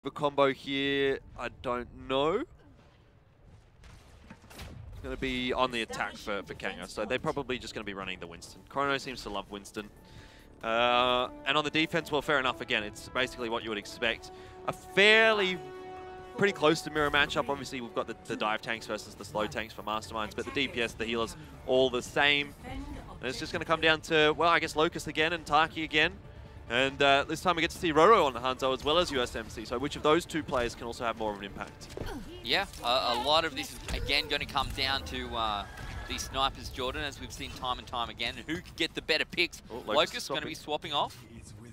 a combo here? I don't know. It's going to be on the attack for Kanga, so they're probably just going to be running the Winston. Chrono seems to love Winston. And on the defense, well, fair enough. Again, it's basically what you would expect. A pretty close to mirror matchup. Obviously, we've got the dive tanks versus the slow tanks for Masterminds, but the DPS, the healers, all the same. And it's just going to come down to, well, I guess Locust again and Taki again. And this time we get to see Roro on the Hanzo as well as USMC. So which of those two players can also have more of an impact? Yeah, a lot of this is, again, going to come down to these snipers, Jordan, as we've seen time and time again. And who could get the better picks? Oh, Locust going to be swapping off.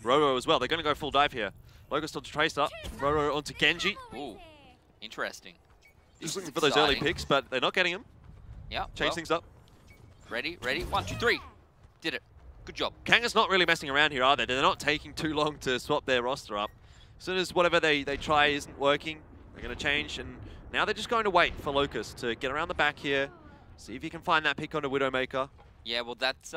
Roro as well. They're going to go full dive here. Locust onto Tracer. Roro onto Genji. Ooh, interesting. Just looking for those early picks, but they're not getting them. Yeah. Change things up. Ready, ready. 1, 2, 3. Did it. Good job. Kanga's not really messing around here, are they? They're not taking too long to swap their roster up. As soon as whatever they try isn't working, they're going to change. And now they're just going to wait for Locust to get around the back here. See if he can find that pick onto Widowmaker. Yeah, well, that's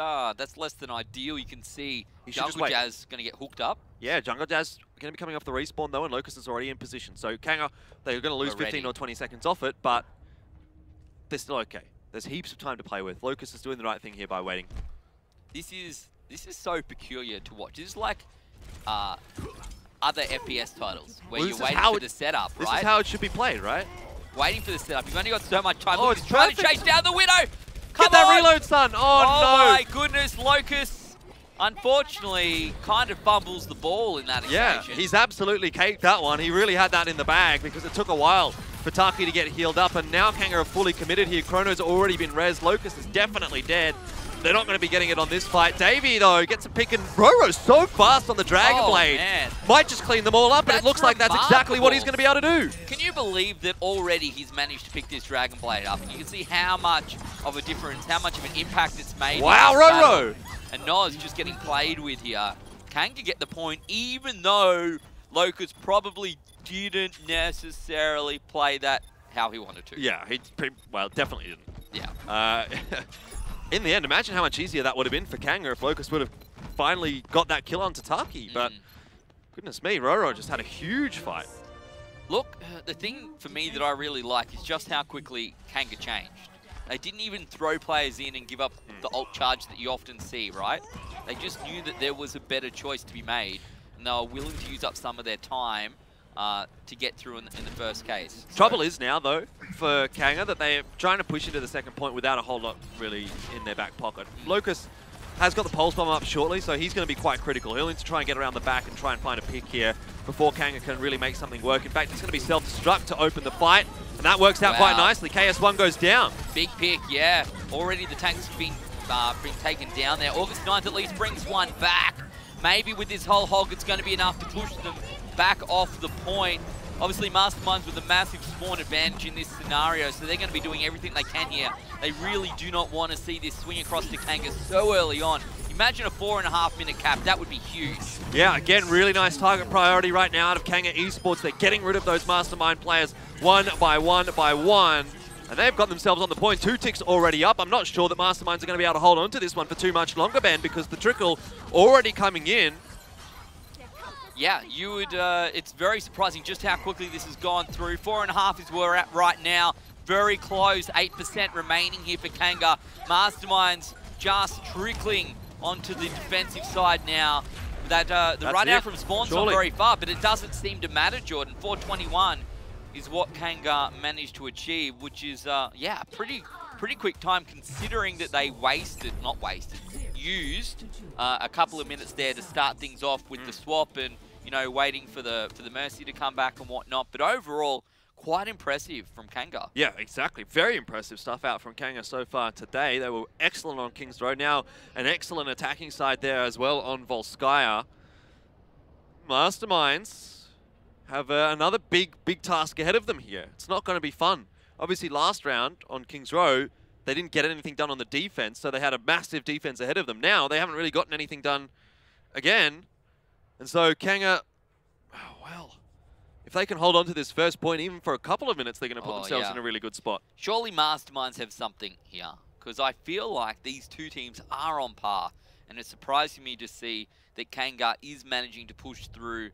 less than ideal. You can see Jungle Jazz going to get hooked up. Yeah, Jungle Jazz going to be coming off the respawn, though, and Locust is already in position. So Kanga, they're going to lose 15 or 20 seconds off it, but they're still okay. There's heaps of time to play with. Locust is doing the right thing here by waiting. This is so peculiar to watch. This is like other FPS titles where you're waiting for the setup, right? This is how it should be played, right? Waiting for the setup. You've only got so much time. Oh, he's trying to chase down the Widow. Get that reload, son. Oh, no. My goodness, Locust, unfortunately, kind of fumbles the ball in that occasion. Yeah, he's absolutely caked that one. He really had that in the bag because it took a while for Taki to get healed up, and now Kanga are fully committed here. Chrono's already been rezzed. Locust is definitely dead. They're not going to be getting it on this fight. Davey, though, gets a pick, and Roro's so fast on the Dragon Blade. Man. Might just clean them all up, and it looks like that's exactly what he's going to be able to do. Can you believe that already he's managed to pick this Dragon Blade up? You can see how much of a difference, how much of an impact it's made. Wow, Roro! And Noz just getting played with here. Kanga get the point, even though Locust probably didn't necessarily play that how he wanted to. Yeah, well, definitely didn't. Yeah. In the end, imagine how much easier that would have been for Kanga if Locust would have finally got that kill onto Taki. But goodness me, Roro just had a huge fight. Look, the thing for me that I really like is just how quickly Kanga changed. They didn't even throw players in and give up the ult charge that you often see, right? They just knew that there was a better choice to be made, and they were willing to use up some of their time to get through in the first case. Trouble is now, though, for Kanga, that they're trying to push into the second point without a whole lot really in their back pocket. Locust has got the pulse bomb up shortly, so he's going to be quite critical. He'll need to try and get around the back and try and find a pick here before Kanga can really make something work. In fact, it's going to be self-destruct to open the fight, and that works out quite nicely. KS1 goes down. Big pick, yeah. Already the tank's been taken down there. August 9th at least brings one back. Maybe with this whole hog, it's going to be enough to push them back off the point. Obviously, Masterminds with a massive spawn advantage in this scenario, so they're going to be doing everything they can here. They really do not want to see this swing across to Kanga so early on. Imagine a 4.5 minute cap. That would be huge. Yeah, again, really nice target priority right now out of Kanga Esports. They're getting rid of those Mastermind players one by one by one. And they've got themselves on the point. 2 ticks already up. I'm not sure that Masterminds are going to be able to hold on to this one for too much longer, Ben, because the trickle already coming in. Yeah, you would. It's very surprising just how quickly this has gone through. 4.5 is where we're at right now. Very close. 8% remaining here for Kanga. Masterminds just trickling onto the defensive side now. That the run out from spawn's not very far, but it doesn't seem to matter, Jordan. 4:21 is what Kanga managed to achieve, which is yeah, pretty quick time considering that they used a couple of minutes there to start things off with the swap and, you know, waiting for the Mercy to come back and whatnot. But overall, quite impressive from Kanga. Yeah, exactly. Very impressive stuff out from Kanga so far today. They were excellent on King's Road. Now an excellent attacking side there as well on Volskaya. Masterminds have another big task ahead of them here. It's not going to be fun. Obviously, last round on King's Row, they didn't get anything done on the defense, so they had a massive defense ahead of them. Now, they haven't really gotten anything done again. And so, Kanga, oh, well, if they can hold on to this first point, even for a couple of minutes, they're going to put themselves in a really good spot. Surely Masterminds have something here, because I feel like these two teams are on par, and it's surprising me to see that Kanga is managing to push through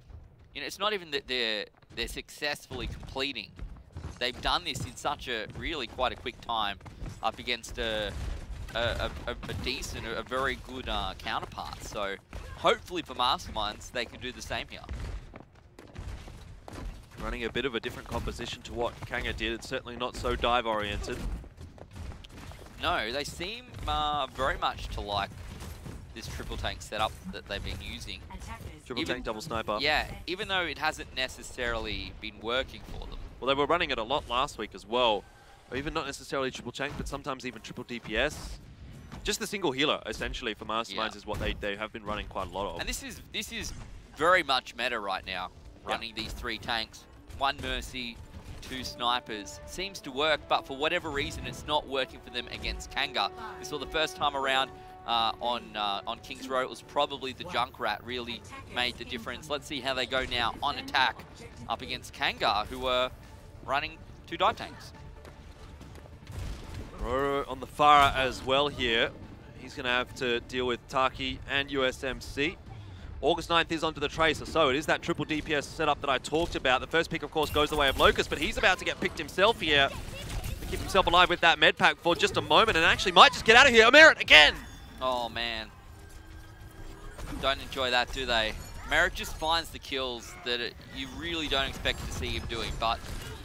You know, it's not even that they're successfully completing. They've done this in such a really quite a quick time up against a decent, a very good counterpart. So hopefully for Masterminds, they can do the same here. Running a bit of a different composition to what Kanga did. It's certainly not so dive-oriented. No, they seem very much to like this triple tank setup that they've been using. Triple tank, double sniper. Yeah, even though it hasn't necessarily been working for them. Well, they were running it a lot last week as well. Or even not necessarily triple tank, but sometimes even triple DPS. Just the single healer, essentially, for Masterminds is what they have been running quite a lot of. And this is very much meta right now, running these 3 tanks. 1 Mercy, 2 snipers. Seems to work, but for whatever reason, it's not working for them against Kanga. We saw the first time around on King's Row, it was probably the Junkrat really made the difference. Let's see how they go now on attack up against Kanga, who were running 2 dive tanks. Roro on the Farah as well here. He's going to have to deal with Taki and USMC. August 9th is onto the Tracer, so it is that triple DPS setup that I talked about. The first pick, of course, goes the way of Locust, but he's about to get picked himself here to keep himself alive with that med pack for just a moment, and actually might just get out of here. Merit again! Oh, man. Don't enjoy that, do they? Merit just finds the kills that you really don't expect to see him doing, but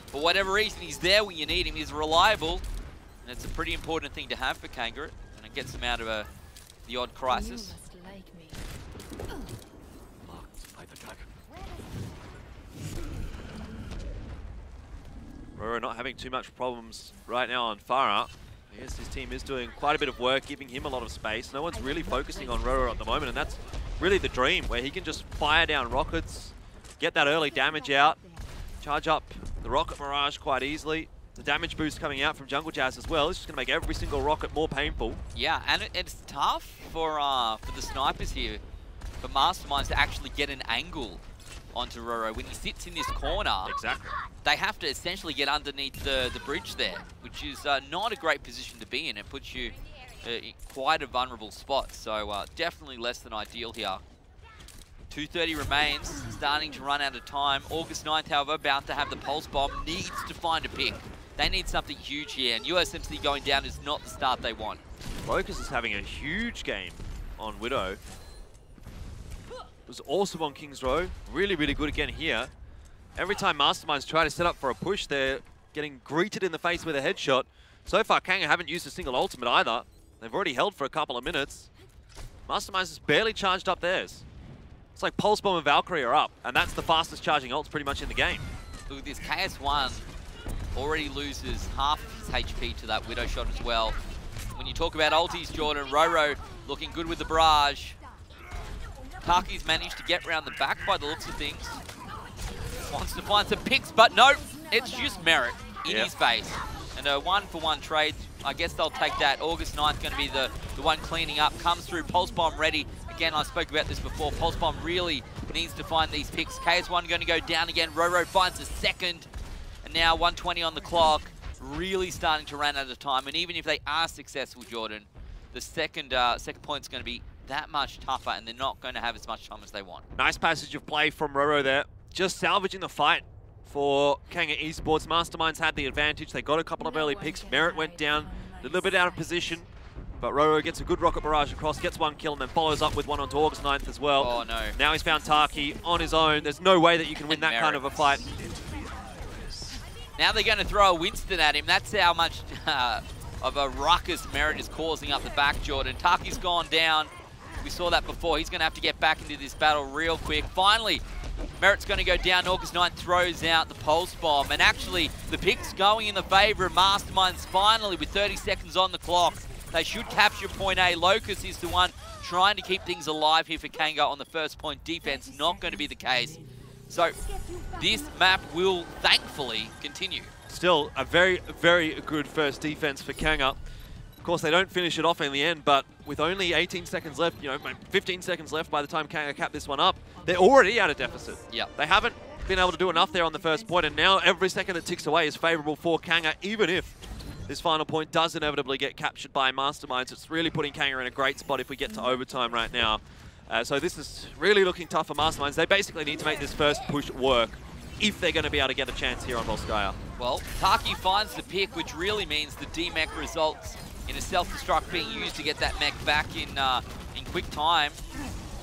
for whatever reason, he's there when you need him. He's reliable, and it's a pretty important thing to have for Kanga, and it gets him out of the odd crisis. Roro not having too much problems right now on Farah. I guess his team is doing quite a bit of work, giving him a lot of space. No one's really focusing on Roro at the moment, and that's really the dream, where he can just fire down rockets, get that early damage out, charge up the rocket barrage quite easily. The damage boost coming out from Jungle Jazz as well. It's just going to make every single rocket more painful. Yeah, and it's tough for the snipers here, for Masterminds to actually get an angle onto Roro. When he sits in this corner, they have to essentially get underneath the bridge there, which is not a great position to be in. It puts you in quite a vulnerable spot, so definitely less than ideal here. 2:30 remains, starting to run out of time. August 9th, however, about to have the pulse bomb, needs to find a pick. They need something huge here, and USMC going down is not the start they want. Focus is having a huge game on Widow. Was awesome on King's Row. Really, really good again here. Every time Masterminds try to set up for a push, they're getting greeted in the face with a headshot. So far, Kanga haven't used a single ultimate either. They've already held for a couple of minutes. Masterminds has barely charged up theirs. It's like Pulse Bomb and Valkyrie are up, and that's the fastest charging ults pretty much in the game. Look at this, KS1 already loses half his HP to that Widow shot as well. When you talk about ultis, Jordan, Roro looking good with the barrage. Taki's managed to get around the back by the looks of things. Wants to find some picks, but no, it's just Merit in his face. And a 1-for-1 trade, I guess they'll take that. August 9th going to be the one cleaning up. Comes through, Pulse Bomb ready. Again, I spoke about this before. Pulse Bomb really needs to find these picks. KS1 going to go down again. Roro finds a second. And now 1:20 on the clock. Really starting to run out of time. And even if they are successful, Jordan, the second point's going to be that much tougher, and they're not going to have as much time as they want. Nice passage of play from Roro there. Just salvaging the fight for Kanga Esports. Masterminds had the advantage. They got a couple of early picks. Merit went down a little bit out of position, but Roro gets a good rocket barrage across, gets one kill, and then follows up with one onto August 9th as well. Oh, no. Now he's found Taki on his own. There's no way that you can win that kind of a fight. Now they're going to throw a Winston at him. That's how much of a ruckus Merit is causing up the back, Jordan. Taki's gone down. We saw that before. He's going to have to get back into this battle real quick. Finally, Merit's going to go down. August 9th throws out the Pulse Bomb. And actually, the pick's going in the favor of Masterminds finally with 30 seconds on the clock. They should capture point A. Locust is the one trying to keep things alive here for Kanga on the first point. Defense not going to be the case. So this map will thankfully continue. Still a very, very good first defense for Kanga. Of course, they don't finish it off in the end, but with only 18 seconds left, 15 seconds left by the time Kanga cap this one up, they're already at a deficit. They haven't been able to do enough there on the first point, and now every second that ticks away is favorable for Kanga, even if this final point does inevitably get captured by Masterminds. It's really putting Kanga in a great spot if we get to overtime right now. So this is really looking tough for Masterminds. They basically need to make this first push work if they're going to be able to get a chance here on Volskaya. Well, Taki finds the pick, which really means the D-Mech results in a self-destruct being used to get that mech back in quick time.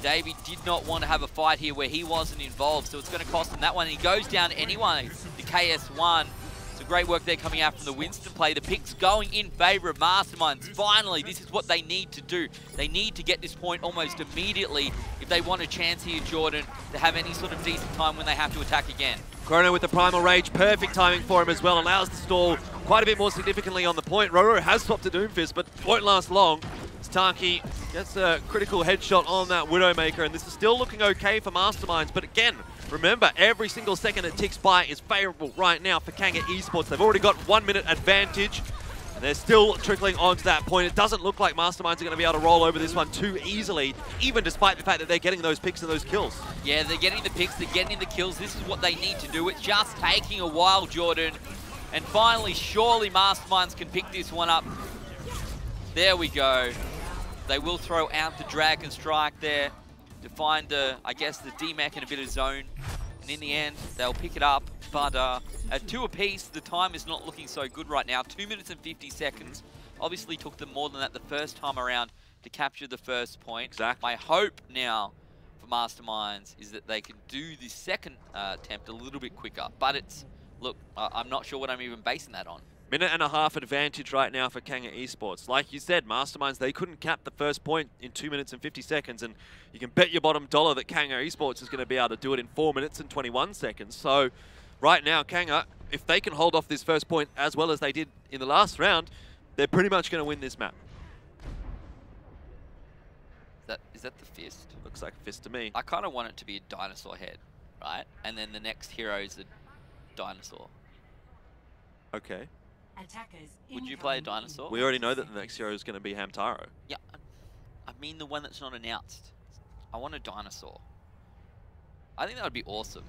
Davey did not want to have a fight here where he wasn't involved, so it's going to cost him that one. And he goes down anyway, the KS1. So great work there coming out from the Winston play. The picks going in favor of Masterminds. Finally, this is what they need to do. They need to get this point almost immediately if they want a chance here, Jordan, to have any sort of decent time when they have to attack again. Chrono with the Primal Rage, perfect timing for him as well, allows the stall quite a bit more significantly on the point. Roro has swapped to Doomfist, but won't last long. Taki gets a critical headshot on that Widowmaker, and this is still looking okay for Masterminds. But again, remember, every single second it ticks by is favorable right now for Kanga Esports. They've already got 1 minute advantage, and they're still trickling onto that point. It doesn't look like Masterminds are going to be able to roll over this one too easily, even despite the fact that they're getting those picks and those kills. Yeah, they're getting the picks, they're getting the kills. This is what they need to do. It's just taking a while, Jordan. And finally, surely Masterminds can pick this one up. There we go. They will throw out the Dragon Strike there to find, I guess, the D-Mech in a bit of zone. And in the end, they'll pick it up. But at 2 apiece, the time is not looking so good right now. 2 minutes and 50 seconds. Obviously took them more than that the first time around to capture the first point. Exactly. My hope now for Masterminds is that they can do the second attempt a little bit quicker. But it's, look, I'm not sure what I'm even basing that on. Minute and a half advantage right now for Kanga Esports. Like you said, Masterminds, they couldn't cap the first point in 2 minutes and 50 seconds, and you can bet your bottom dollar that Kanga Esports is going to be able to do it in 4 minutes and 21 seconds. So right now, Kanga, if they can hold off this first point as well as they did in the last round, they're pretty much going to win this map. Is that the fist? Looks like a fist to me. I kind of want it to be a dinosaur head, right? And then the next hero is a dinosaur. Okay. Would you play a dinosaur? We already know that the next hero is going to be Hamtaro. Yeah, I mean the one that's not announced. I want a dinosaur. I think that would be awesome.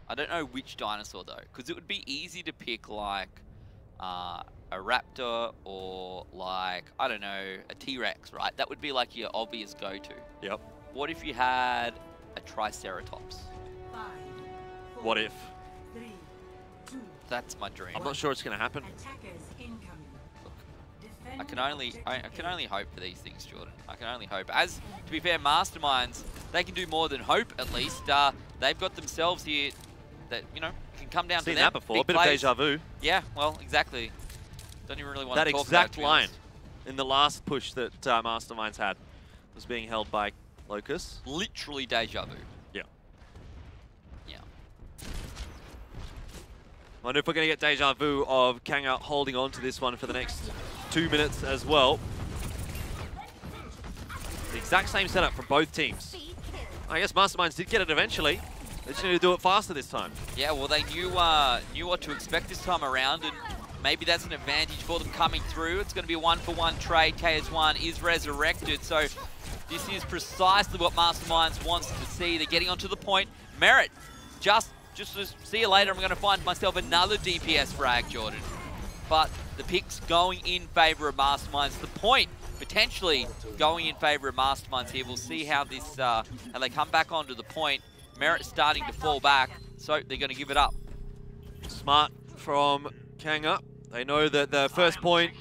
I don't know which dinosaur though, because it would be easy to pick like a raptor or like, I don't know, a T-Rex, right? That would be like your obvious go-to. Yep. What if you had a Triceratops? What if? That's my dream. I'm not sure it's going to happen. Look, I can only hope for these things, Jordan. I can only hope. As, to be fair, Masterminds, they can do more than hope, at least. They've got themselves here that, you know, can come down to them. Seen that before, a bit of deja vu. Yeah, well, exactly. Don't even really want to talk about that exact line in the last push that Masterminds had was being held by Locus. Literally deja vu. Yeah. Yeah. I wonder if we're going to get deja vu of Kanga holding on to this one for the next 2 minutes as well. The exact same setup from both teams. I guess Masterminds did get it eventually. They just need to do it faster this time. Yeah, well, they knew what to expect this time around, and maybe that's an advantage for them coming through. It's going to be a 1-for-1 trade. KS1 is resurrected, so this is precisely what Masterminds wants to see. They're getting onto the point. Merit, just to see you later, I'm going to find myself another DPS frag, Jordan. But the pick's going in favor of Masterminds. The point potentially going in favor of Masterminds here. We'll see how this how they come back onto the point. Merit's starting to fall back, so they're going to give it up. Smart from Kanga. They know that the first point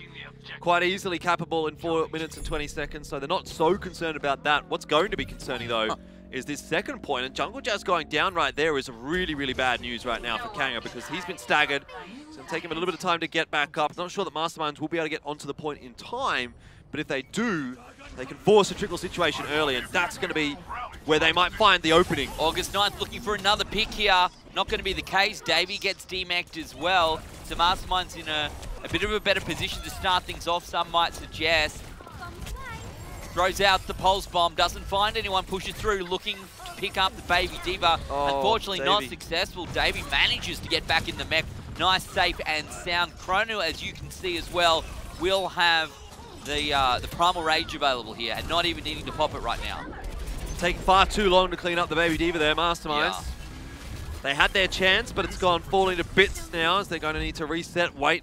quite easily capable in 4 minutes and 20 seconds, so they're not so concerned about that. What's going to be concerning though is this second point, and Jungle Jazz going down right there is really, really bad news right now for Kanga because he's been staggered. It's going to take him a little bit of time to get back up. Not sure that Masterminds will be able to get onto the point in time, but if they do, they can force a trickle situation early, and that's going to be where they might find the opening. August 9th looking for another pick here. Not going to be the case. Davey gets demeched as well. So Masterminds in a bit of a better position to start things off, some might suggest. Throws out the pulse bomb, doesn't find anyone, pushes through, looking to pick up the Baby Diva. Unfortunately, not successful. Davey manages to get back in the mech. Nice, safe, and sound. Chrono, as you can see as well, will have the Primal Rage available here, and not even needing to pop it right now. Taking far too long to clean up the Baby Diva there, Masterminds. Yeah. They had their chance, but it's gone falling to bits now as they're going to need to reset, wait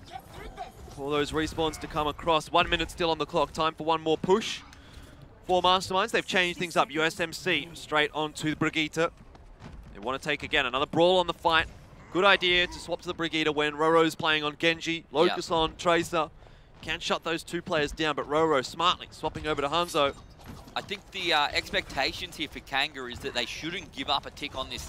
for those respawns to come across. 1 minute still on the clock, time for one more push for Masterminds. They've changed things up. USMC straight onto the Brigitte. They want to take, again, another brawl on the fight. Good idea to swap to the Brigitte when Roro's playing on Genji. Locus on Tracer. Can't shut those two players down, but Roro smartly swapping over to Hanzo. I think the expectations here for Kanga is that they shouldn't give up a tick on this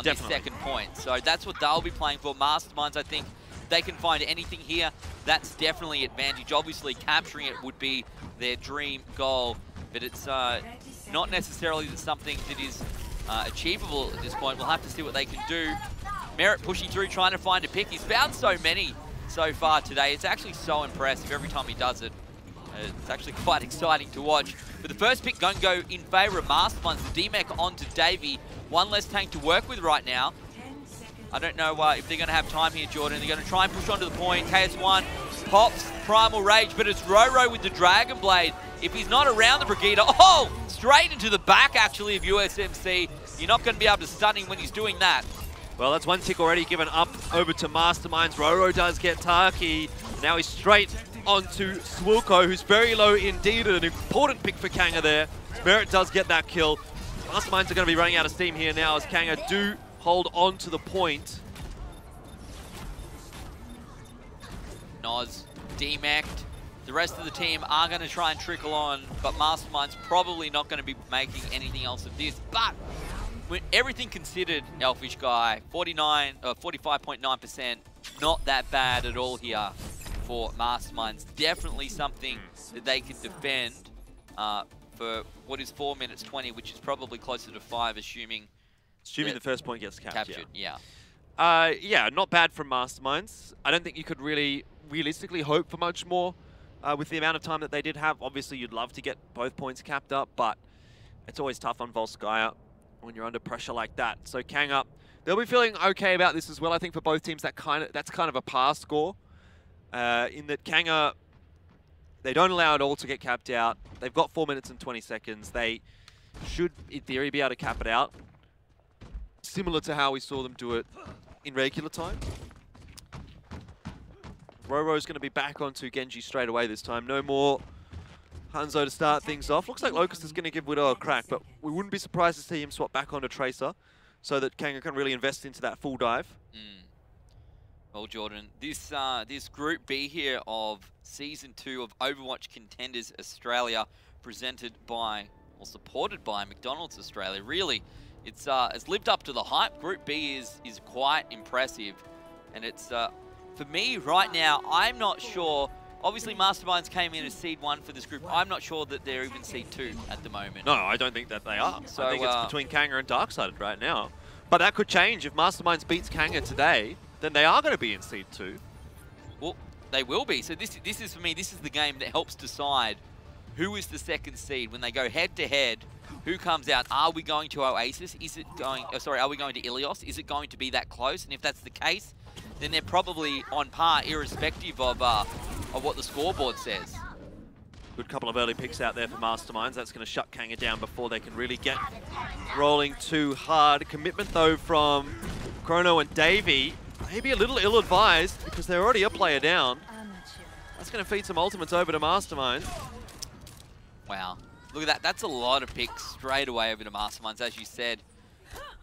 this second point. So that's what they'll be playing for. Masterminds, I think they can find anything here. That's definitely advantage. Obviously, capturing it would be their dream goal, but it's not necessarily something that is achievable at this point. We'll have to see what they can do. Merit pushing through, trying to find a pick. He's found so many so far today. It's actually so impressive every time he does it. It's actually quite exciting to watch. But the first pick going to go in favour of Masterminds. The DMEC onto Davey. One less tank to work with right now. I don't know if they're going to have time here, Jordan. They're going to try and push onto the point. KS1 pops Primal Rage, but it's Roro with the Dragon Blade. If he's not around the Brigitte, oh! Straight into the back, actually, of USMC. You're not going to be able to stun him when he's doing that. Well, that's one tick already given up over to Masterminds. Roro does get Taki. Now he's straight onto Swilko, who's very low indeed. An important pick for Kanga there. Merit does get that kill. Masterminds are going to be running out of steam here now as Kanga do hold on to the point. Noz, DMAC'd. The rest of the team are going to try and trickle on, but Masterminds probably not going to be making anything else of this. But when everything considered, Elfishguy, 45.9%, not that bad at all here for Masterminds. Definitely something that they can defend for what is 4 minutes 20, which is probably closer to 5, assuming the first point gets captured. Yeah. Yeah, not bad from Masterminds. I don't think you could really realistically hope for much more with the amount of time that they did have. Obviously, you'd love to get both points capped up, but it's always tough on Volskaya when you're under pressure like that. So Kanga, they'll be feeling okay about this as well. I think for both teams, that's kind of a pass score. In that Kanga, they don't allow it all to get capped out. They've got 4 minutes and 20 seconds. They should, in theory, be able to cap it out. Similar to how we saw them do it in regular time. Roro's going to be back onto Genji straight away this time. No more Hanzo to start things off. Looks like Locust is going to give Widow a crack, but we wouldn't be surprised to see him swap back onto Tracer so that Kanga can really invest into that full dive. Well, Jordan, this Group B here of Season 2 of Overwatch Contenders Australia, presented by, or supported by McDonald's Australia, really, it's lived up to the hype. Group B is quite impressive, and it's, for me right now, I'm not sure. Obviously, Masterminds came in as Seed 1 for this group. I'm not sure that they're even Seed 2 at the moment. No, I don't think that they are. So, I think it's between Kanga and Darksided right now. But that could change. If Masterminds beats Kanga today, then they are going to be in Seed 2. Well, they will be. So this is, for me, this is the game that helps decide who is the second seed. When they go head-to-head, who comes out? Are we going to Oasis? Is it going... Oh, sorry, are we going to Ilios? Is it going to be that close? And if that's the case, then they're probably on par, irrespective of what the scoreboard says. Good couple of early picks out there for Masterminds. That's going to shut Kanga down before they can really get rolling too hard. Commitment, though, from Chrono and Davey. Maybe a little ill-advised because they're already a player down. That's going to feed some ultimates over to Masterminds. Wow. Look at that. That's a lot of picks straight away over to Masterminds. As you said,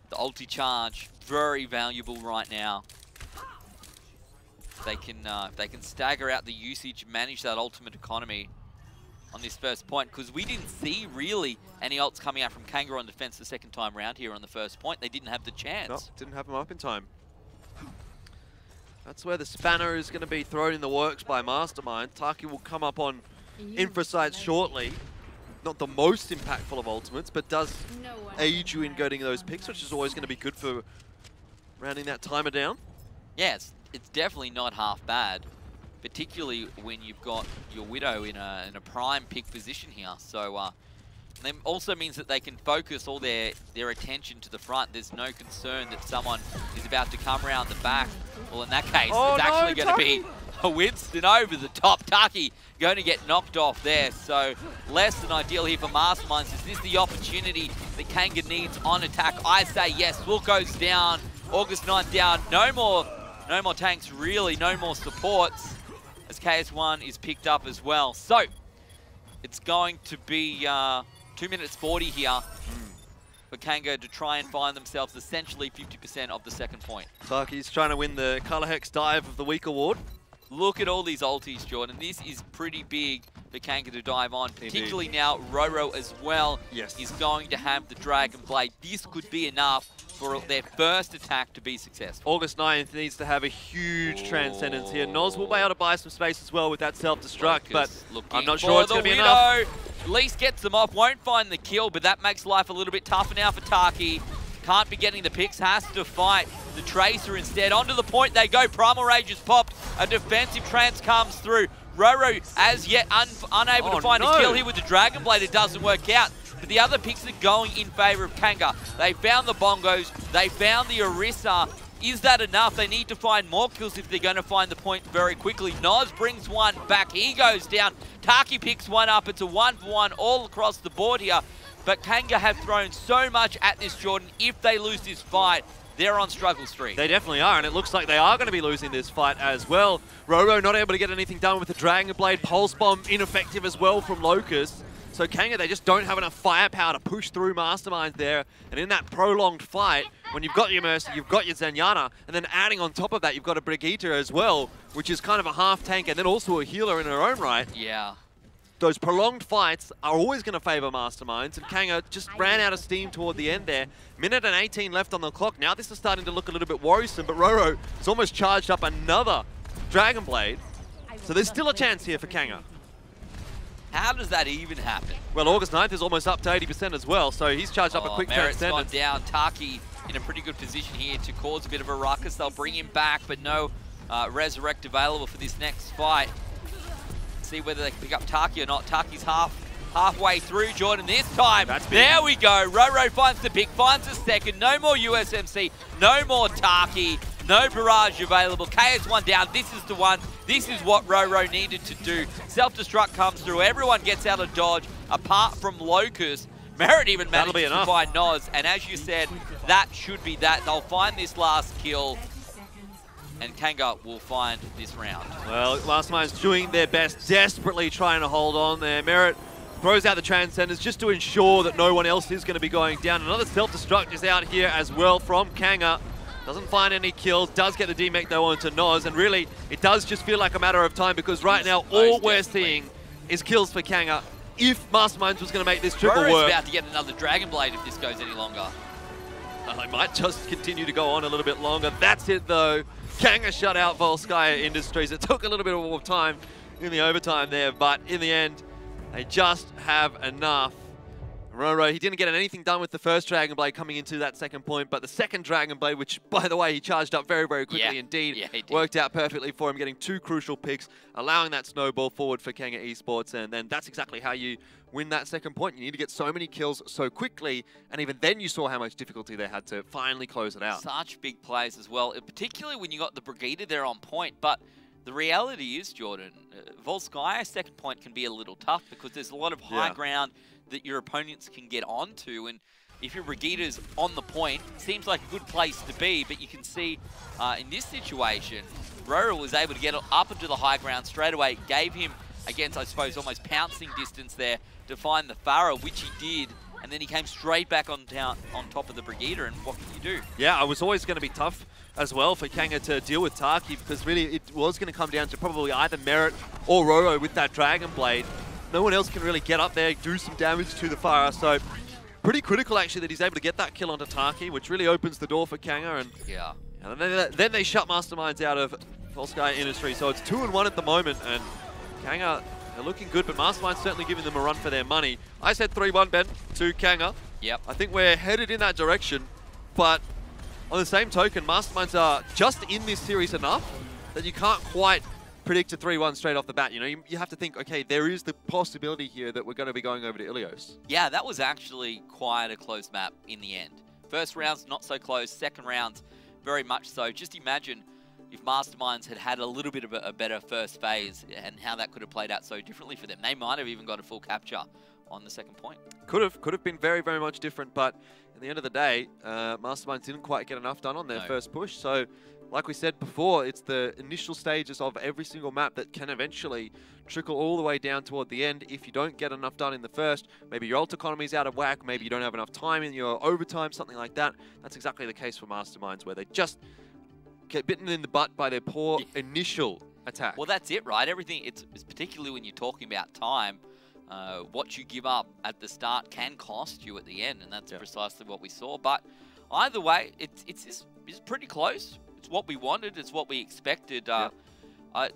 the ulti charge, very valuable right now. If they can stagger out the usage, manage that ultimate economy on this first point, because we didn't see really any ults coming out from Kanga on defense the second time round here on the first point. They didn't have the chance. Nope, didn't have them up in time. That's where the spanner is going to be thrown in the works by Mastermind. Taki will come up on Infrasight shortly. Not the most impactful of ultimates, but does aid you in getting those picks, which is always going to be good for rounding that timer down. Yes, it's definitely not half bad, particularly when you've got your Widow in a prime pick position here. So that also means that they can focus all their attention to the front. There's no concern that someone is about to come around the back. Well, in that case, it's actually going to be a Winston over the top. Taki going to get knocked off there. So less than ideal here for Masterminds. Is this the opportunity that Kanga needs on attack? I say yes. Wilco's down. August 9 down. No more tanks, really. No more supports, as KS1 is picked up as well. So It's going to be 2 minutes 40 here for Kanga to try and find themselves essentially 50% of the second point. Taki's trying to win the Color Hex Dive of the Week award. Look at all these ultis, Jordan. This is pretty big for Kanga to dive on, particularly now Roro as well is going to have the Dragon Blade. This could be enough for their first attack to be successful. August 9th needs to have a huge transcendence here. Noz will be able to buy some space as well with that self-destruct, but I'm not sure it's going to be enough. At least gets them off, won't find the kill, but that makes life a little bit tougher now for Taki. Can't be getting the picks, has to fight the Tracer instead. Onto the point they go, Primal Rage is popped, a defensive trance comes through. Roro as yet unable to find a kill here with the Dragon Blade, it doesn't work out. But the other picks are going in favour of Kanga. They found the Bongos, they found the Orisa. Is that enough? They need to find more kills if they're going to find the point very quickly. Noz brings one back, he goes down. Taki picks one up, it's a 1-for-1 all across the board here. But Kanga have thrown so much at this, Jordan. If they lose this fight, they're on struggle street. They definitely are, and it looks like they are going to be losing this fight as well. Roro not able to get anything done with the Dragon Blade. Pulse Bomb ineffective as well from Locust. So Kanga, they just don't have enough firepower to push through Masterminds there. And in that prolonged fight, when you've got your Mercy, you've got your Zenyatta, and then adding on top of that, you've got a Brigitte as well, which is kind of a half tank and then also a healer in her own right. Yeah. Those prolonged fights are always going to favour Masterminds, and Kanga just ran out of steam toward the end there. Minute and 18 left on the clock. Now this is starting to look a little bit worrisome, but Roro has almost charged up another Dragon Blade. So there's still a chance here for Kanga. How does that even happen? Well, August 9th is almost up to 80% as well, so he's charged up a quick Merritt's transcendence. gone down. Taki in a pretty good position here to cause a bit of a ruckus. They'll bring him back, but no Resurrect available for this next fight. See whether they can pick up Taki or not. Taki's halfway through, Jordan, this time. There we go. Roro finds the pick, finds the second. No more USMC, no more Taki. No barrage available. KS1 down. This is the one. This is what Roro needed to do. Self-destruct comes through. Everyone gets out of dodge, apart from Locust. Merritt even managed to find Noz. And as you said, that should be that. They'll find this last kill. And Kanga will find this round. Well, Masterminds doing their best, desperately trying to hold on there. Merritt throws out the Transcendence just to ensure that no one else is going to be going down. Another self-destruct is out here as well from Kanga. Doesn't find any kills, does get the demech though onto Noz, and really, it does just feel like a matter of time because right now, all we're seeing is kills for Kanga. If Masterminds was going to make this triple work... Roro's about to get another Dragon Blade if this goes any longer. They might just continue to go on a little bit longer. That's it though. Kanga shut out Volskaya Industries. It took a little bit of time in the overtime there, but in the end, they just have enough. Roro, he didn't get anything done with the first Dragon Blade coming into that second point, but the second Dragon Blade, which, by the way, he charged up very, very quickly indeed, worked out perfectly for him, getting two crucial picks, allowing that snowball forward for Kanga Esports, and then that's exactly how you win that second point. You need to get so many kills so quickly, and even then you saw how much difficulty they had to finally close it out. Such big plays as well, particularly when you got the Brigitte there on point, but the reality is, Jordan, Volskaya's second point can be a little tough because there's a lot of high ground that your opponents can get onto, and if your Brigitte's on the point, seems like a good place to be, but you can see in this situation, Roro was able to get up into the high ground straight away, gave him, against, I suppose, almost pouncing distance there to find the Pharaoh, which he did, and then he came straight back on top of the Brigitte, and what can you do? Yeah, it was always going to be tough as well for Kanga to deal with Taki, because really it was going to come down to probably either Merritt or Roro with that Dragon Blade. No one else can really get up there, do some damage to the Pharaoh, so pretty critical actually that he's able to get that kill onto Taki, which really opens the door for Kanga, and then they shut Masterminds out of Volskaya Industries, so it's 2-1 at the moment, and Kanga, they're looking good, but Masterminds certainly giving them a run for their money. I said 3-1, Ben, to Kanga. Yep. I think we're headed in that direction, but on the same token, Masterminds are just in this series enough that you can't quite predict a 3-1 straight off the bat. You know, you have to think, okay, there is the possibility here that we're going to be going over to Ilios. Yeah, that was actually quite a close map in the end. First round's not so close, second round's very much so. Just imagine if Masterminds had had a little bit of a better first phase and how that could have played out so differently for them. They might have even got a full capture on the second point. Could have been very, very much different, but at the end of the day, Masterminds didn't quite get enough done on their first push. So, like we said before, it's the initial stages of every single map that can eventually trickle all the way down toward the end. If you don't get enough done in the first, maybe your ult economy's out of whack, maybe you don't have enough time in your overtime, something like that. That's exactly the case for Masterminds, where they just get bitten in the butt by their poor initial attack. Well, that's it, right? Everything, it's particularly when you're talking about time, what you give up at the start can cost you at the end, and that's precisely what we saw. But either way, it's pretty close. It's what we wanted. It's what we expected.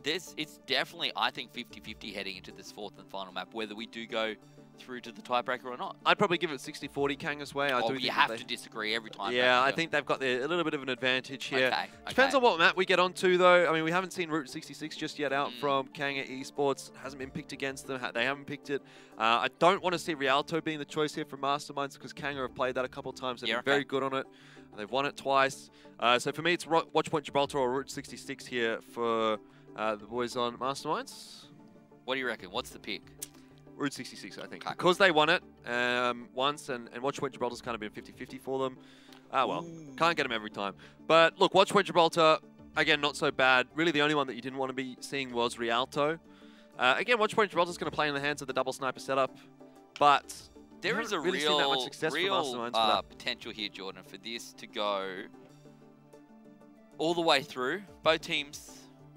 It's definitely, I think, 50-50 heading into this fourth and final map, whether we do go through to the tiebreaker or not. I'd probably give it 60-40 Kanga's way. You have to disagree every time. Yeah, I think they've got a little bit of an advantage here. Okay. Depends on what map we get onto, though. I mean, we haven't seen Route 66 just yet out from Kanga Esports. Hasn't been picked against them. They haven't picked it. I don't want to see Rialto being the choice here for Masterminds, because Kanga have played that a couple of times. They've been very good on it. They've won it twice. So for me, it's Watchpoint Gibraltar or Route 66 here for the boys on Masterminds. What do you reckon? What's the pick? Route 66, I think. Because they won it once, and Watchpoint Gibraltar's kind of been 50-50 for them. Well, can't get them every time. But look, Watchpoint Gibraltar, again, not so bad. Really, the only one that you didn't want to be seeing was Rialto. Again, Watchpoint Gibraltar's going to play in the hands of the double sniper setup, but there is a really seen that much success from Masterminds for that. Potential here, Jordan, for this to go all the way through. Both teams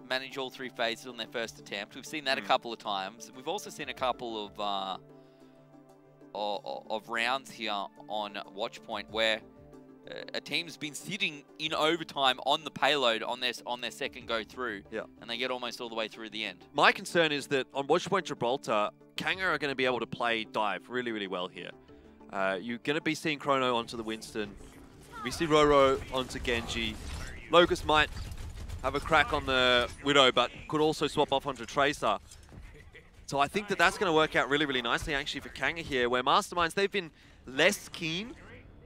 manage all three phases on their first attempt. We've seen that a couple of times. We've also seen a couple of rounds here on Watchpoint where a team's been sitting in overtime on the payload on their second go through, and they get almost all the way through the end. My concern is that on Watchpoint Gibraltar, Kanga are going to be able to play dive really, really well here. You're going to be seeing Chrono onto the Winston. We see Roro onto Genji. Locust might have a crack on the Widow, but could also swap off onto Tracer. So I think that that's going to work out really, really nicely actually for Kanga here, where Masterminds, they've been less keen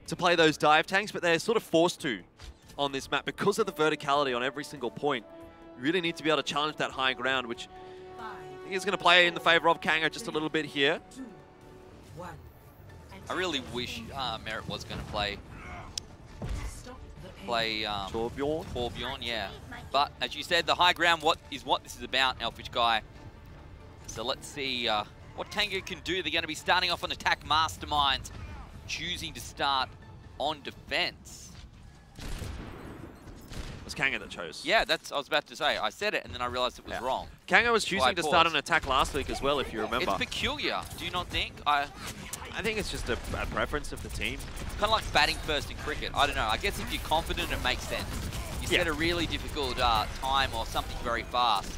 to play those dive tanks, but they're sort of forced to on this map because of the verticality on every single point. You really need to be able to challenge that high ground, which I think is going to play in the favor of Kanga just a little bit here. I really wish Merit was going to play Torbjorn, yeah. But as you said, the high ground what this is about, Elfishguy. So let's see what Kanga can do. They're going to be starting off on attack. Masterminds choosing to start on defense. It was Kanga that chose. Yeah, that's I was about to say. I said it and then I realized it was wrong. Kanga was choosing to start on attack last week as well, if you remember. It's peculiar, do you not think? I think it's just a preference of the team. It's kind of like batting first in cricket. I don't know. I guess if you're confident, it makes sense. You set a really difficult time or something very fast.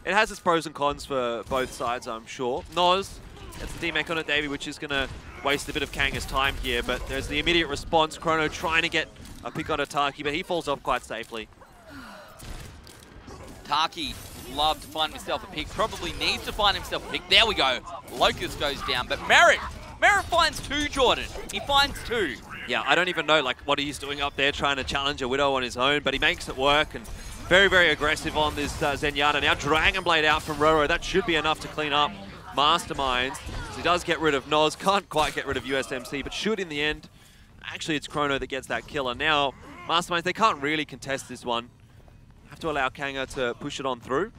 It has its pros and cons for both sides, I'm sure. Noz, that's the D-Mech on it, Davey, which is going to waste a bit of Kanga's time here, but there's the immediate response. Chrono trying to get a pick on Ataki, but he falls off quite safely. Taki would love to find himself a pick, probably needs to find himself a pick. There we go. Locust goes down, but Merit finds two, Jordan. He finds two. Yeah, I don't even know like what he's doing up there trying to challenge a Widow on his own, but he makes it work, and very, very aggressive on this Zenyatta. Now Dragon Blade out from Roro. That should be enough to clean up Masterminds. So he does get rid of Noz, can't quite get rid of USMC, but should in the end. Actually, it's Chrono that gets that kill, and now Masterminds, they can't really contest this one. Have to allow Kanga to push it on through.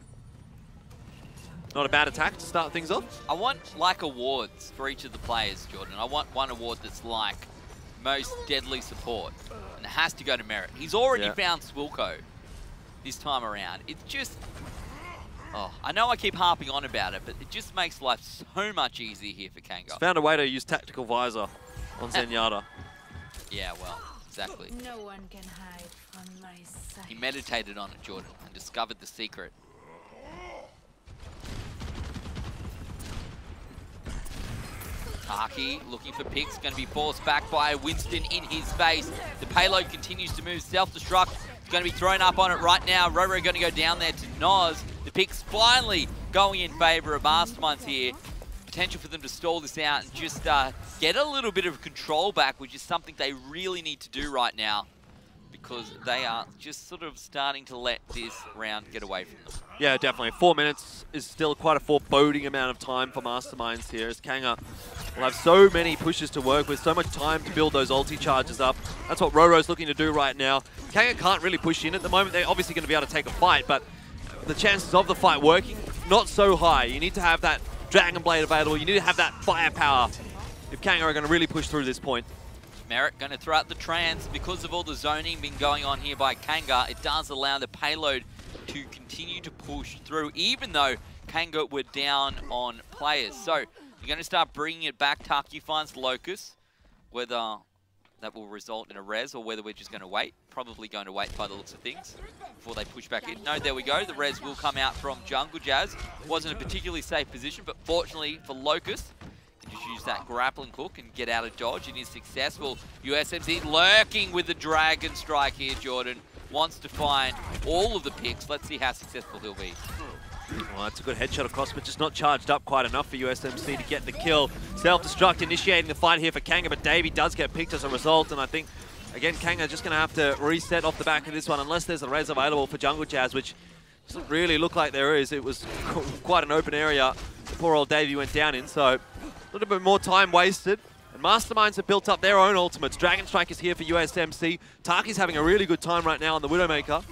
Not a bad attack to start things off. I want like awards for each of the players, Jordan. I want one award that's like most deadly support, and it has to go to Merit. He's already found Swilko this time around. It's just, I know I keep harping on about it, but it just makes life so much easier here for Kanga. He's found a way to use Tactical Visor on Zenyatta. Yeah, well, exactly. No one can hide from my sight. He meditated on it, Jordan, and discovered the secret. Taki looking for picks, going to be forced back by Winston in his face. The payload continues to move, self-destruct. It's going to be thrown up on it right now. Roro going to go down there to Noz. The picks finally going in favor of Masterminds here. Potential for them to stall this out and just get a little bit of control back, which is something they really need to do right now. because they are just sort of starting to let this round get away from them. Yeah, definitely. 4 minutes is still quite a foreboding amount of time for Masterminds here, as Kanga will have so many pushes to work with, so much time to build those ulti charges up. That's what Roro's looking to do right now. Kanga can't really push in at the moment. They're obviously going to be able to take a fight, but the chances of the fight working, not so high. You need to have that Dragon Blade available. You need to have that firepower if Kanga are going to really push through this point. Merritt going to throw out the trans. Because of all the zoning been going on here by Kanga, it does allow the payload to continue to push through, even though Kanga were down on players. So you're going to start bringing it back. Taki finds Locust, whether that will result in a res or whether we're just going to wait. Probably going to wait by the looks of things before they push back in. No, there we go. The res will come out from Jungle Jazz. Wasn't a particularly safe position, but fortunately for Locust, just use that grappling hook and get out of dodge, and is successful. USMC lurking with the Dragon Strike here, Jordan. Wants to find all of the picks. Let's see how successful he'll be. Well, that's a good headshot across, but just not charged up quite enough for USMC to get the kill. Self-destruct initiating the fight here for Kanga, but Davey does get picked as a result, and I think, again, Kanga just going to have to reset off the back of this one, unless there's a res available for Jungle Jazz, which doesn't really look like there is. It was quite an open area poor old Davey went down in, so a little bit more time wasted. And Masterminds have built up their own ultimates. Dragon Strike is here for USMC. Taki's having a really good time right now on the Widowmaker.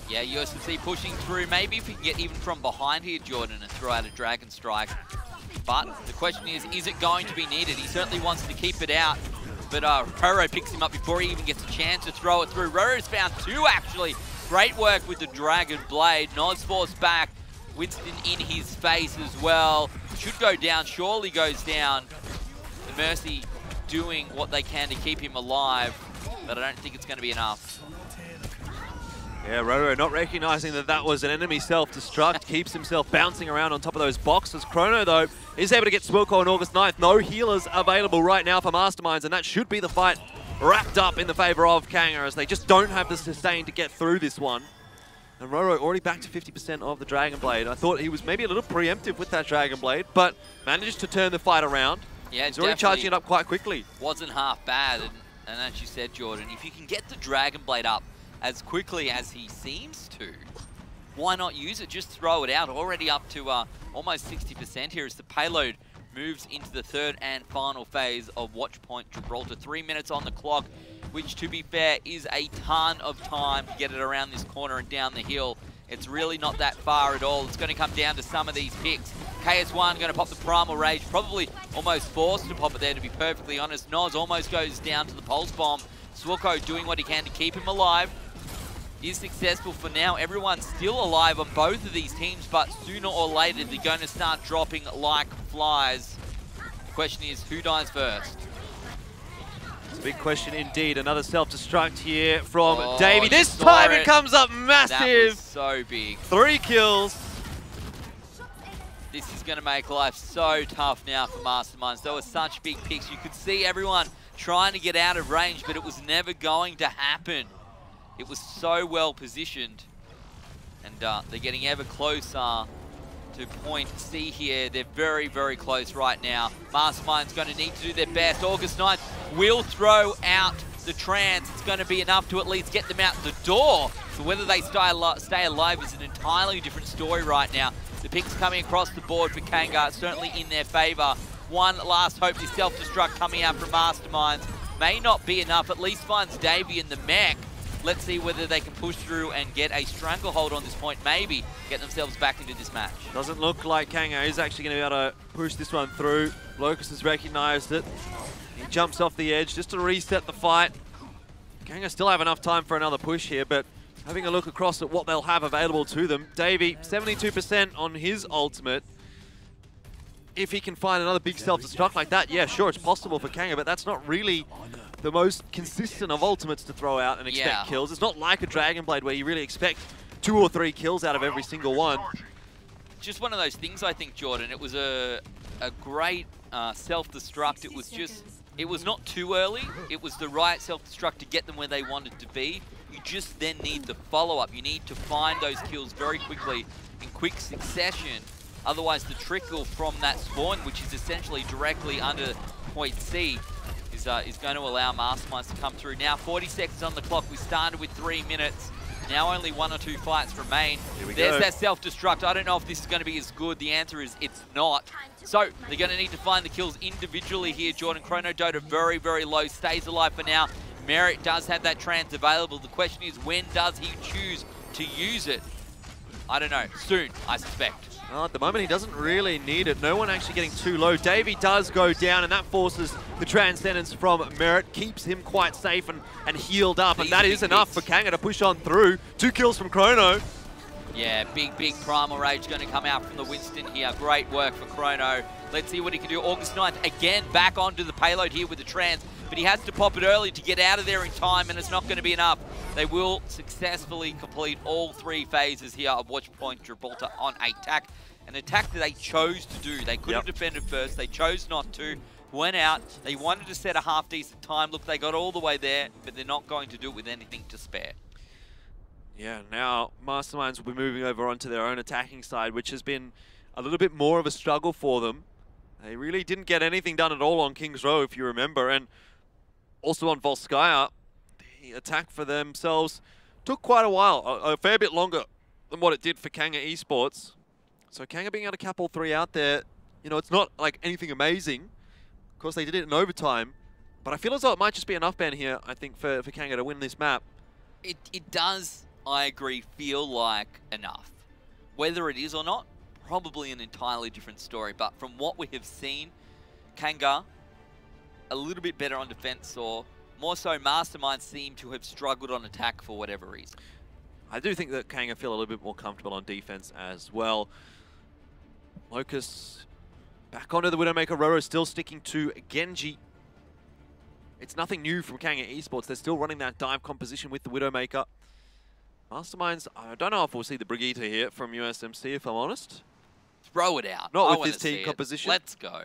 Yeah, USMC pushing through. Maybe if we can get even from behind here, Jordan, and throw out a Dragon Strike. But the question is it going to be needed? He certainly wants to keep it out. But Roro picks him up before he even gets a chance to throw it through. Roro's found two, actually. Great work with the Dragon Blade. Nosforce back. Winston in his face as well. Should go down, surely goes down. The Mercy doing what they can to keep him alive, but I don't think it's going to be enough. Yeah, Roro not recognizing that that was an enemy self-destruct, keeps himself bouncing around on top of those boxes. Chrono, though, is able to get Swilko on August 9th. No healers available right now for Masterminds, and that should be the fight wrapped up in the favor of Kanga, as they just don't have the sustain to get through this one. And Roro already back to 50% of the Dragon Blade. I thought he was maybe a little preemptive with that Dragon Blade, but managed to turn the fight around. Yeah, he's already charging it up quite quickly. Wasn't half bad, and as you said, Jordan, if you can get the Dragon Blade up as quickly as he seems to, why not use it? Just throw it out. Already up to almost 60% here as the payload moves into the third and final phase of Watchpoint Gibraltar. 3 minutes on the clock, which, to be fair, is a ton of time to get it around this corner and down the hill. It's really not that far at all. It's going to come down to some of these picks. KS1 going to pop the Primal Rage, probably almost forced to pop it there, to be perfectly honest. Noz almost goes down to the Pulse Bomb. Swilko doing what he can to keep him alive. Is successful for now. Everyone's still alive on both of these teams, but sooner or later they're going to start dropping like flies. The question is, who dies first? It's a big question indeed. Another self-destruct here from Oh, Davey. This time it comes up massive. That was so big. 3 kills. This is going to make life so tough now for Masterminds. There were such big picks. You could see everyone trying to get out of range, but it was never going to happen. It was so well positioned. And they're getting ever closer to point C here. They're very, very close right now. Mastermind's going to need to do their best. August 9th will throw out the trans. It's going to be enough to at least get them out the door. So whether they stay alive is an entirely different story right now. The picks coming across the board for Kanga, certainly in their favor. One last hope, this self-destruct coming out from Masterminds may not be enough. At least finds Davey in the mech. Let's see whether they can push through and get a stranglehold on this point, maybe get themselves back into this match. Doesn't look like Kanga is actually going to be able to push this one through. Locust has recognized it. He jumps off the edge just to reset the fight. Kanga still have enough time for another push here, but having a look across at what they'll have available to them. Davey, 72% on his ultimate. If he can find another big self-destruct like that, yeah, sure, it's possible for Kanga, but that's not really the most consistent of ultimates to throw out and expect kills. It's not like a Dragon Blade where you really expect 2 or 3 kills out of every single one. Just one of those things, I think, Jordan. It was a great self-destruct. It was not too early. It was the right self-destruct to get them where they wanted to be. You just then need the follow-up. You need to find those kills very quickly in quick succession. Otherwise, the trickle from that spawn, which is essentially directly under point C, is is going to allow Masterminds to come through. Now 40 seconds on the clock. We started with 3 minutes. Now only 1 or 2 fights remain. There's that self-destruct. I don't know if this is going to be as good. The answer is it's not. So they're going to need to find the kills individually here. Jordan Chrono Dota very, very low. Stays alive for now. Merritt does have that trans available. The question is, when does he choose to use it? I don't know. Soon, I suspect. Well, at the moment, he doesn't really need it. No one actually getting too low. Davey does go down, and that forces the Transcendence from Merritt, keeps him quite safe and healed up, and that is enough for Kanga to push on through. 2 kills from Chrono. Yeah, big Primal Rage going to come out from the Winston here. Great work for Chrono. Let's see what he can do. August 9th, again, back onto the payload here with the Trans, but he has to pop it early to get out of there in time, and it's not going to be enough. They will successfully complete all 3 phases here of Watchpoint Gibraltar on attack. An attack that they chose to do. They could have defended first. They chose not to. Went out. They wanted to set a half-decent time. Look, they got all the way there, but they're not going to do it with anything to spare. Yeah, now Masterminds will be moving over onto their own attacking side, which has been a little bit more of a struggle for them. They really didn't get anything done at all on King's Row, if you remember, and also on Volskaya. The attack for themselves took quite a while, a fair bit longer than what it did for Kanga Esports. So Kanga being able to cap all 3 out there, you know, it's not like anything amazing. Of course, they did it in overtime, but I feel as though it might just be enough, Ben, here, I think, for Kanga to win this map. It does, I agree, feel like enough. Whether it is or not, probably an entirely different story. But from what we have seen, Kanga, a little bit better on defense, or more so Masterminds seem to have struggled on attack for whatever reason. I do think that Kanga feel a little bit more comfortable on defense as well. Locust back onto the Widowmaker. Roro still sticking to Genji. It's nothing new from Kanga Esports. They're still running that dive composition with the Widowmaker. Masterminds, I don't know if we'll see the Brigitte here from USMC, if I'm honest. Throw it out. Not with this team composition. Let's go.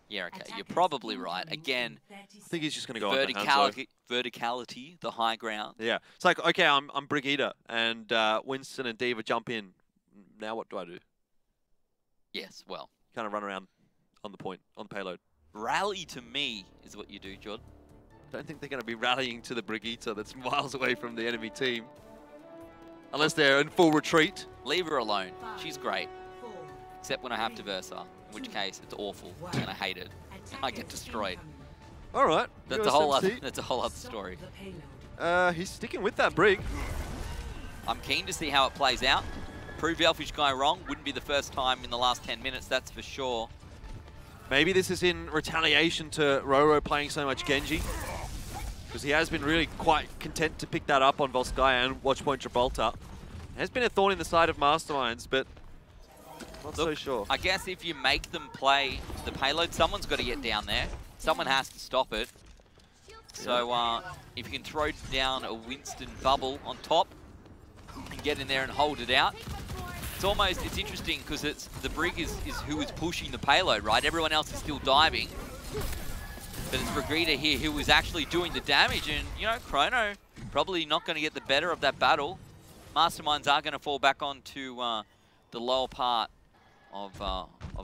Yeah, okay, you're probably right. Again, I think he's just going to go verticality, the high ground. Yeah. It's like, okay, I'm Brigitte, and Winston and Diva jump in. Now what do I do? Yes, well. Kind of run around on the point, on the payload. Rally to me is what you do, Jordan. I don't think they're going to be rallying to the Brigitte that's miles away from the enemy team. Unless they're in full retreat. Leave her alone. She's great. Except when I have to verse her, in which case it's awful and I hate it. I get destroyed. All right. That's a whole other story. He's sticking with that Brig. I'm keen to see how it plays out. Prove Elfishguy wrong. Wouldn't be the first time in the last 10 minutes, that's for sure. Maybe this is in retaliation to Roro playing so much Genji. Because he has been really quite content to pick that up on Volskaya and Watchpoint Gibraltar. It has been a thorn in the side of Masterminds, but not so sure. I guess if you make them play the payload, someone's got to get down there. Someone has to stop it. So if you can throw down a Winston bubble on top and get in there and hold it out, it's interesting because it's the Brig is who is pushing the payload, right? Everyone else is still diving. But it's Brigitte here who is actually doing the damage, and you know, Chrono probably not going to get the better of that battle. Masterminds are going to fall back onto the lower part of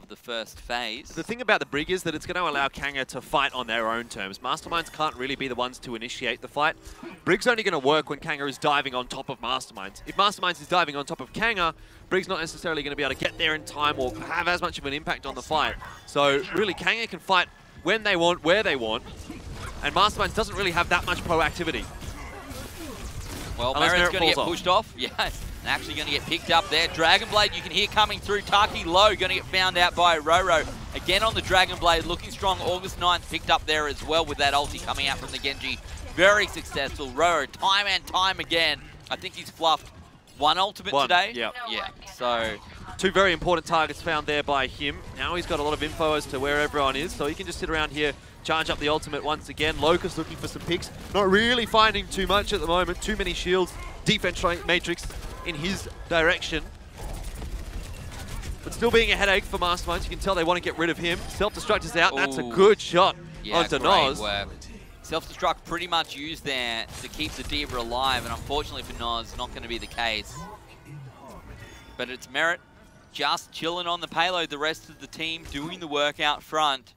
the first phase. The thing about the Brig is that it's going to allow Kanga to fight on their own terms. Masterminds can't really be the ones to initiate the fight. Brig's only going to work when Kanga is diving on top of Masterminds. If Masterminds is diving on top of Kanga, Brig's not necessarily going to be able to get there in time or have as much of an impact on the fight. So really, Kanga can fight when they want, where they want, and Masterminds doesn't really have that much proactivity. Well, Merritt's going to get pushed off. Yes. Actually going to get picked up there. Dragon Blade, you can hear coming through. Taki low, going to get found out by Roro. Again on the Dragon Blade, looking strong. August 9th picked up there as well with that ulti coming out from the Genji. Very successful. Roro, time and time again. I think he's fluffed one ultimate today. Yeah. Yeah, so... 2 very important targets found there by him. Now he's got a lot of info as to where everyone is, so he can just sit around here, charge up the ultimate once again. Locust looking for some picks. Not really finding too much at the moment. Too many shields. Defense matrix in his direction. But still being a headache for Masterminds. You can tell they want to get rid of him. Self-destruct is out. Ooh. That's a good shot onto Noz. Self-destruct pretty much used there to keep the Diva alive, and unfortunately for Noz, not going to be the case. But it's Merritt just chilling on the payload. The rest of the team doing the work out front.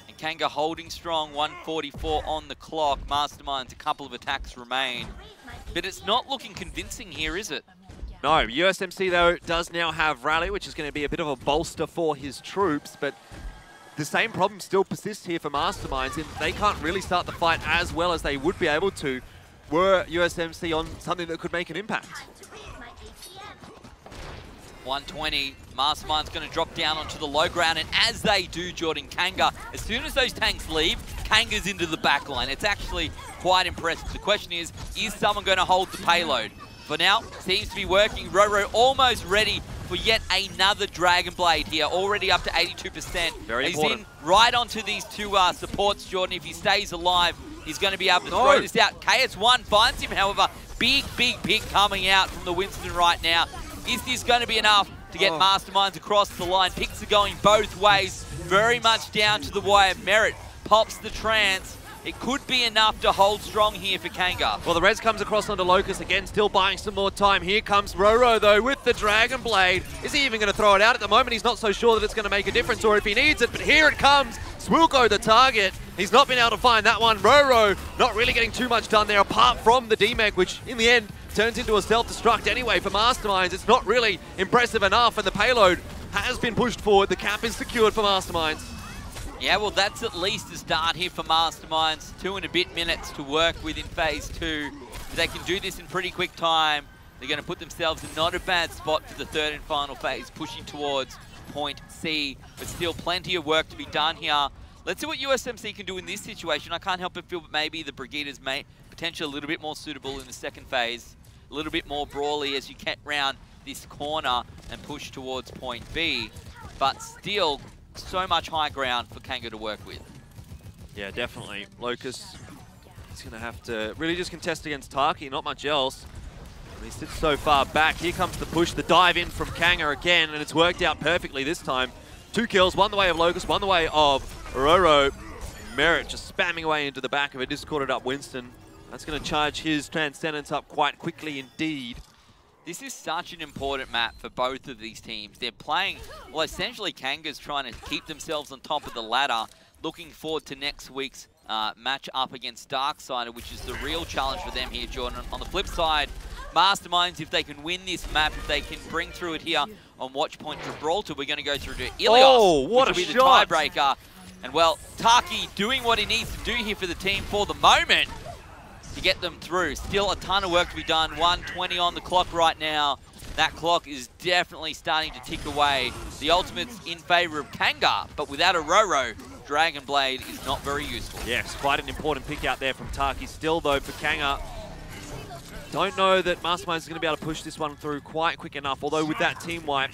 And Kanga holding strong, 144 on the clock. Masterminds, a couple of attacks remain. But it's not looking convincing here, is it? No, USMC though does now have Rally, which is going to be a bit of a bolster for his troops, but the same problem still persists here for Masterminds, and they can't really start the fight as well as they would be able to were USMC on something that could make an impact. 120, Mastermind's going to drop down onto the low ground, and as they do, Jordan, Kanga, as soon as those tanks leave, Kanga's into the back line. It's actually quite impressive. The question is someone going to hold the payload? For now, seems to be working. Roro almost ready for yet another Dragon Blade here, already up to 82%. Very He's important. in right onto these two supports, Jordan. If he stays alive, he's going to be able to throw this out. KS1 finds him, however. Big pick coming out from the Winston right now. Is this going to be enough to get Masterminds across the line? Picks are going both ways, very much down to the wire. Merit pops the trance. It could be enough to hold strong here for Kanga. Well, the res comes across onto Locust again, still buying some more time. Here comes Roro, though, with the Dragon Blade. Is he even going to throw it out? At the moment, he's not so sure that it's going to make a difference, or if he needs it, but here it comes. Swilko, the target. He's not been able to find that one. Roro not really getting too much done there, apart from the DMEG, which in the end turns into a self-destruct anyway for Masterminds. It's not really impressive enough, and the payload has been pushed forward. The cap is secured for Masterminds. Yeah, well, that's at least a start here for Masterminds. 2 and a bit minutes to work with in phase 2. If they can do this in pretty quick time, they're going to put themselves in not a bad spot for the third and final phase, pushing towards point C. But still plenty of work to be done here. Let's see what USMC can do in this situation. I can't help but feel that maybe the Brigida's potentially a little bit more suitable in the second phase. A little bit more brawly as you get round this corner and push towards point B. But still, so much high ground for Kanga to work with. Yeah, definitely. Locust is going to have to really just contest against Taki, not much else. And he sits so far back. Here comes the push, the dive in from Kanga again, and it's worked out perfectly this time. 2 kills, one the way of Locust, one the way of Roro. Merit just spamming away into the back of it, discorded up Winston. That's going to charge his Transcendence up quite quickly indeed. This is such an important map for both of these teams. They're playing, well, essentially Kanga's trying to keep themselves on top of the ladder. Looking forward to next week's match up against Darksider, which is the real challenge for them here, Jordan. On the flip side, Masterminds, if they can win this map, if they can bring through it here on Watch Point Gibraltar, we're going to go through to Ilios, oh, what which will a be shot. the tiebreaker. And well, Taki doing what he needs to do here for the team for the moment to get them through. Still a ton of work to be done. 1:20 on the clock right now. That clock is definitely starting to tick away. The ultimate's in favor of Kanga, but without a Roro, Dragon Blade is not very useful. Yes, quite an important pick out there from Taki. Still, though, for Kanga, don't know that Masterminds is going to be able to push this one through quite quick enough. Although with that team wipe,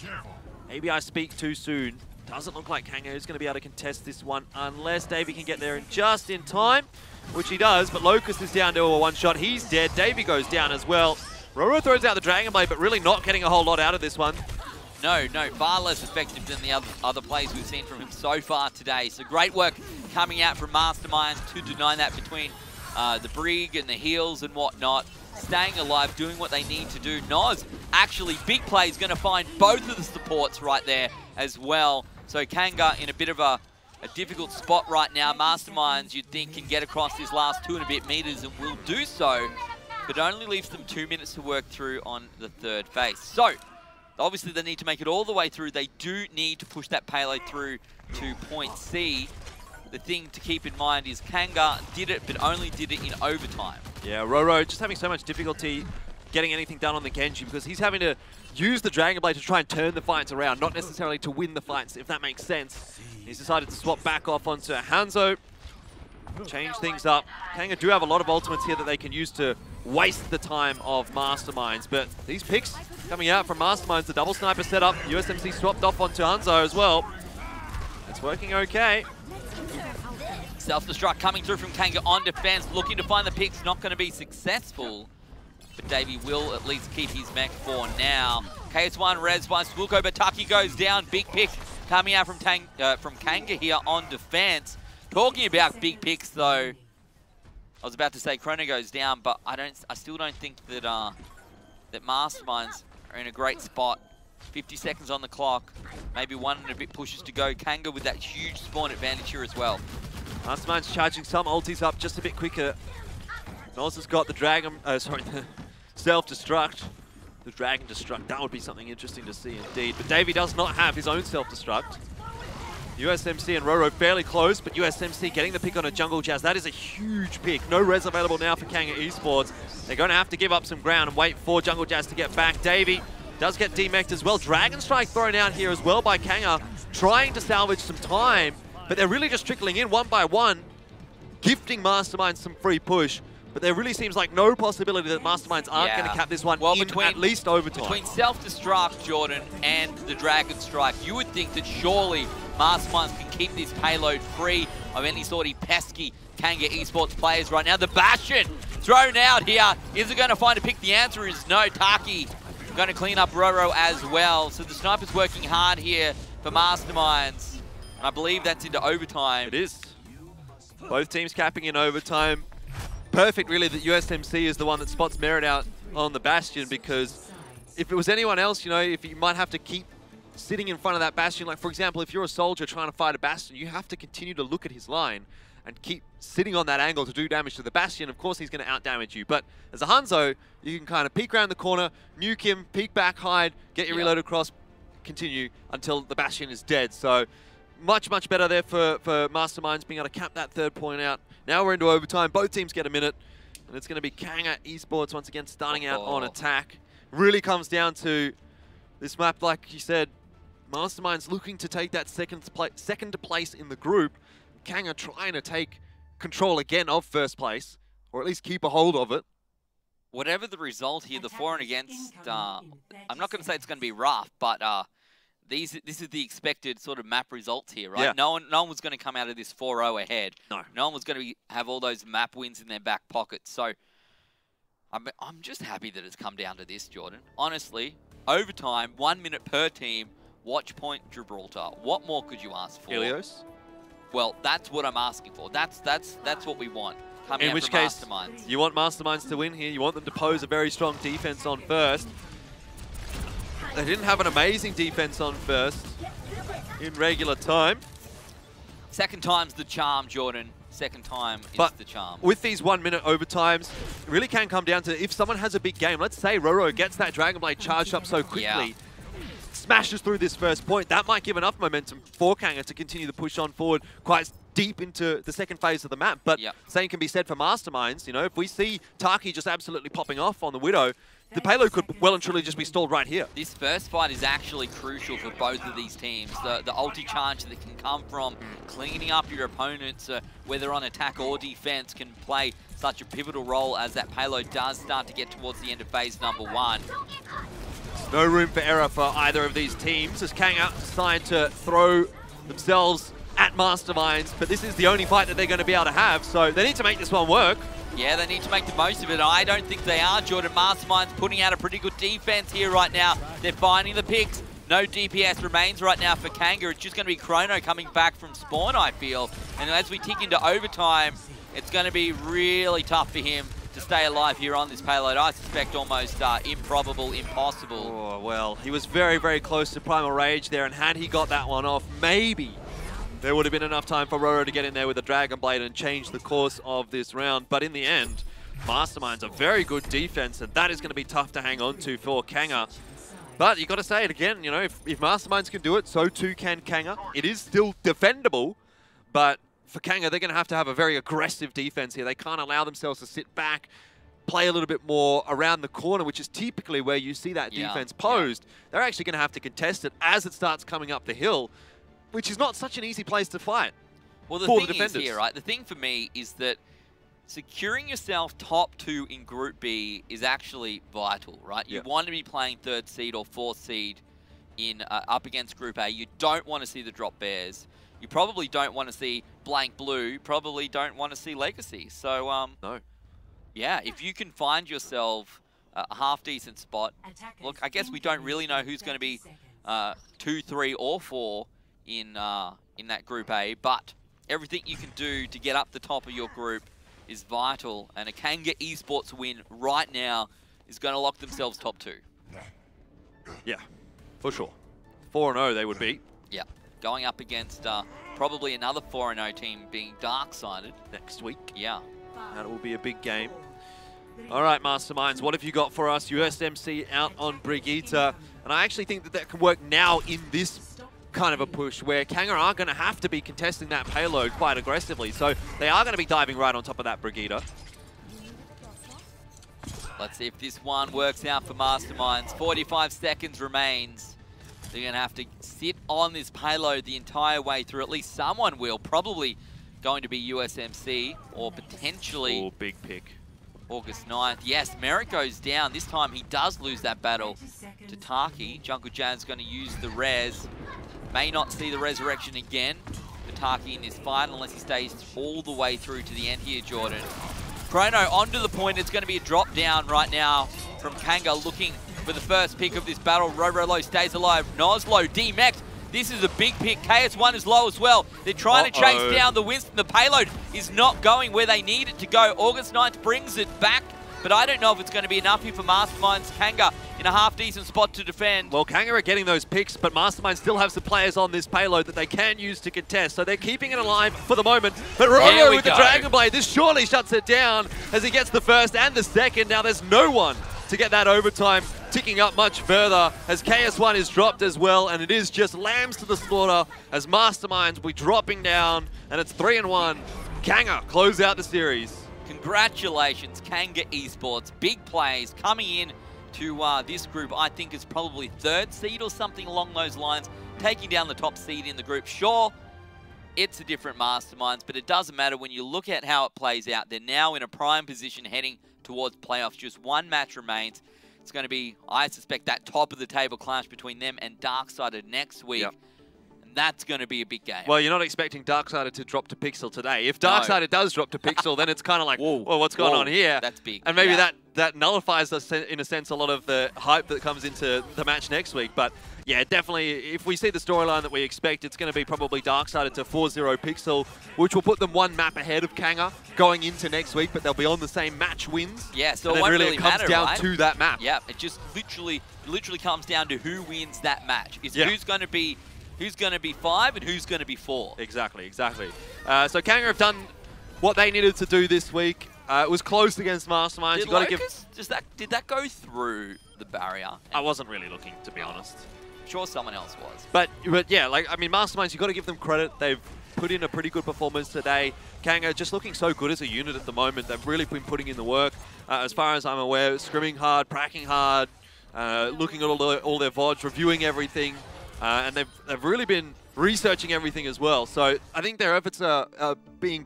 maybe I speak too soon. Doesn't look like Kanga is going to be able to contest this one unless Davey can get there just in time, which he does. But Locust is down to a one-shot. He's dead. Davey goes down as well. Roro throws out the Dragon Blade, but really not getting a whole lot out of this one. No, far less effective than the other plays we've seen from him so far today. So great work coming out from Masterminds to deny that between the Brig and the heals and whatnot. Staying alive, doing what they need to do. Noz, actually, big play is going to find both of the supports right there as well. So Kanga in a bit of a difficult spot right now. Masterminds, you'd think, can get across this last 2 and a bit meters and will do so, but only leaves them 2 minutes to work through on the third phase. So, obviously they need to make it all the way through. They do need to push that payload through to point C. The thing to keep in mind is Kanga did it, but only did it in overtime. Yeah, Roro just having so much difficulty getting anything done on the Genji because he's having to use the Dragon Blade to try and turn the fights around, not necessarily to win the fights, if that makes sense. He's decided to swap back off onto Hanzo, change things up. Kanga do have a lot of ultimates here that they can use to waste the time of Masterminds, but these picks coming out from Masterminds, the double sniper setup, USMC swapped off onto Hanzo as well. It's working okay. Self-destruct coming through from Kanga on defense, looking to find the picks, not going to be successful. But Davey will at least keep his mech for now. KS1 res by Swilko, but Taki goes down. Big pick coming out from Kanga here on defense. Talking about big picks though, I was about to say Chrono goes down, but I still don't think that that Masterminds are in a great spot. 50 seconds on the clock, maybe 1 and a bit pushes to go. Kanga with that huge spawn advantage here as well. Masterminds charging some ultis up just a bit quicker. Nos has got the dragon, the self-destruct. The dragon destruct, that would be something interesting to see indeed. But Davey does not have his own self-destruct. USMC and Roro fairly close, but USMC getting the pick on a Jungle Jazz. That is a huge pick. No res available now for Kanga Esports. They're going to have to give up some ground and wait for Jungle Jazz to get back. Davey does get demeched as well. Dragon Strike thrown out here as well by Kanga, trying to salvage some time, but they're really just trickling in one by one, gifting Masterminds some free push. But there really seems like no possibility that Masterminds aren't going to cap this one in at least overtime. Between self-destruct, Jordan, and the Dragon Strike, you would think that surely Masterminds can keep this payload free of any sort of pesky Kanga Esports players right now. The Bastion thrown out here. Is it going to find a pick? The answer is no. Taki going to clean up Roro as well. So the Sniper's working hard here for Masterminds. And I believe that's into overtime. It is. Both teams capping in overtime. Perfect, really, that USMC is the one that spots Merit out on the Bastion, because if it was anyone else, you know, if you might have to keep sitting in front of that Bastion, like, for example, if you're a soldier trying to fight a Bastion, you have to continue to look at his line and keep sitting on that angle to do damage to the Bastion. Of course, he's going to out-damage you. But as a Hanzo, you can kind of peek around the corner, nuke him, peek back, hide, get your reload across, continue until the Bastion is dead. So much, much better there for Masterminds being able to cap that third point out. Now we're into overtime. Both teams get a minute. And it's going to be Kanga Esports once again starting out on attack. Really comes down to this map, like you said, Masterminds looking to take that second place in the group. Kanga trying to take control again of first place, or at least keep a hold of it. Whatever the result here, the for and against, I'm not going to say it's going to be rough, but this is the expected sort of map results here, right? Yeah. No one was going to come out of this 4-0 ahead. No one was going to have all those map wins in their back pocket. So I'm just happy that it's come down to this, Jordan. Honestly, overtime, 1 minute per team, watch point Gibraltar. What more could you ask for? Helios? Well, that's what I'm asking for. That's what we want. In which case, you want Masterminds to win here. You want them to pose a very strong defense on first. They didn't have an amazing defense on first in regular time. Second time's the charm, Jordan. Second time is the charm. With these 1 minute overtimes, it really can come down to if someone has a big game. Let's say Roro gets that Dragon Blade charged up so quickly, smashes through this first point. That might give enough momentum for Kanga to continue to push on forward quite deep into the second phase of the map. But same can be said for Masterminds. You know, if we see Taki just absolutely popping off on the Widow, the payload could well and truly just be stalled right here. This first fight is actually crucial for both of these teams. The ulti charge that can come from cleaning up your opponents, whether on attack or defense, can play such a pivotal role as that payload does start to get towards the end of phase number 1. No room for error for either of these teams as Kanga decide to throw themselves at Masterminds, but this is the only fight that they're going to be able to have, so they need to make this one work. Yeah, they need to make the most of it. I don't think they are, Jordan. Masterminds putting out a pretty good defense here right now. They're finding the picks. No DPS remains right now for Kanga. It's just going to be Chrono coming back from spawn, I feel. And as we tick into overtime, it's going to be really tough for him to stay alive here on this payload. I suspect almost improbable, impossible. Oh, well, he was very, very close to Primal Rage there, and had he got that one off, maybe there would have been enough time for Roro to get in there with a Dragon Blade and change the course of this round. But in the end, Masterminds a very good defense, and that is going to be tough to hang on to for Kanga. But you got to say it again, you know, if Masterminds can do it, so too can Kanga. It is still defendable, but for Kanga, they're going to have a very aggressive defense here. They can't allow themselves to sit back, play a little bit more around the corner, which is typically where you see that defense posed. They're actually going to have to contest it as it starts coming up the hill, which is not such an easy place to fight. Well, the thing is here, right? The thing for me is that securing yourself top 2 in Group B is actually vital, right? You want to be playing 3rd seed or 4th seed in up against Group A. You don't want to see the drop bears. You probably don't want to see blank blue. Probably don't want to see Legacy. So, no. Yeah, if you can find yourself a half-decent spot, look, I guess we don't really know who's going to be 2, 3, or 4 in that Group A, but everything you can do to get up the top of your group is vital, and a Kanga Esports win right now is going to lock themselves top 2. Yeah, for sure. 4-0 they would be. Yeah, going up against probably another 4-0 team being dark-sided. Next week. Yeah. That will be a big game. All right, Masterminds, what have you got for us? USMC out on Brigitte. And I actually think that that can work now in this kind of a push where Kanga are going to have to be contesting that payload quite aggressively. So they are going to be diving right on top of that Brigitte. Let's see if this one works out for Masterminds. 45 seconds remains. They're going to have to sit on this payload the entire way through. At least someone will. Probably going to be USMC or potentially... Oh, big pick. August 9th. Yes, Merrick goes down. This time he does lose that battle to Taki. Jungle Jan's going to use the res. May not see the resurrection again for Taki in this fight unless he stays all the way through to the end here, Jordan. Chrono onto the point. It's going to be a drop down right now from Kanga looking for the first pick of this battle. Rolo stays alive. Nozlo D-Mech. This is a big pick. KS1 is low as well. They're trying to chase down the Winston. The payload is not going where they need it to go. August 9th brings it back, but I don't know if it's going to be enough here for Masterminds. Kanga in a half-decent spot to defend. Well, Kanga are getting those picks, but Mastermind still have some players on this payload that they can use to contest, so they're keeping it alive for the moment. But Rolo with the Dragon Blade, this surely shuts it down as he gets the first and the second. Now there's no one to get that overtime ticking up much further as KS1 is dropped as well, and it is just lambs to the slaughter as Masterminds will be dropping down, and it's 3-1. Kanga close out the series. Congratulations, Kanga Esports. Big plays coming in to this group. I think is probably 3rd seed or something along those lines, taking down the top seed in the group. Sure, it's a different Masterminds, but it doesn't matter when you look at how it plays out. They're now in a prime position heading towards playoffs. Just one match remains. It's going to be, I suspect, that top of the table clash between them and Darksided next week. Yep. And that's going to be a big game. Well, you're not expecting Darksided to drop to Pixel today. If Darksided does drop to Pixel, then it's kind of like, whoa, what's going on here? That's big. And maybe that nullifies, in a sense, a lot of the hype that comes into the match next week. But yeah, definitely, if we see the storyline that we expect, it's going to be probably Darksided to 4-0 Pixel, which will put them one map ahead of Kanga going into next week, but they'll be on the same match wins. Yeah, so and it won't really really it comes matter, down right? to that map. Yeah, it just literally comes down to who wins that match. It's who's going to be 5 and who's going to be 4. Exactly, exactly. So Kanga have done what they needed to do this week. It was close against Masterminds. Did Locust, did that go through the barrier? I wasn't really looking, to be honest. Sure, someone else was. But yeah, like, I mean, Masterminds, you've got to give them credit. They've put in a pretty good performance today. Kanga just looking so good as a unit at the moment. They've really been putting in the work. As far as I'm aware, scrimming hard, pracking hard, looking at all their VODs, reviewing everything. And they've really been researching everything as well. So I think their efforts are being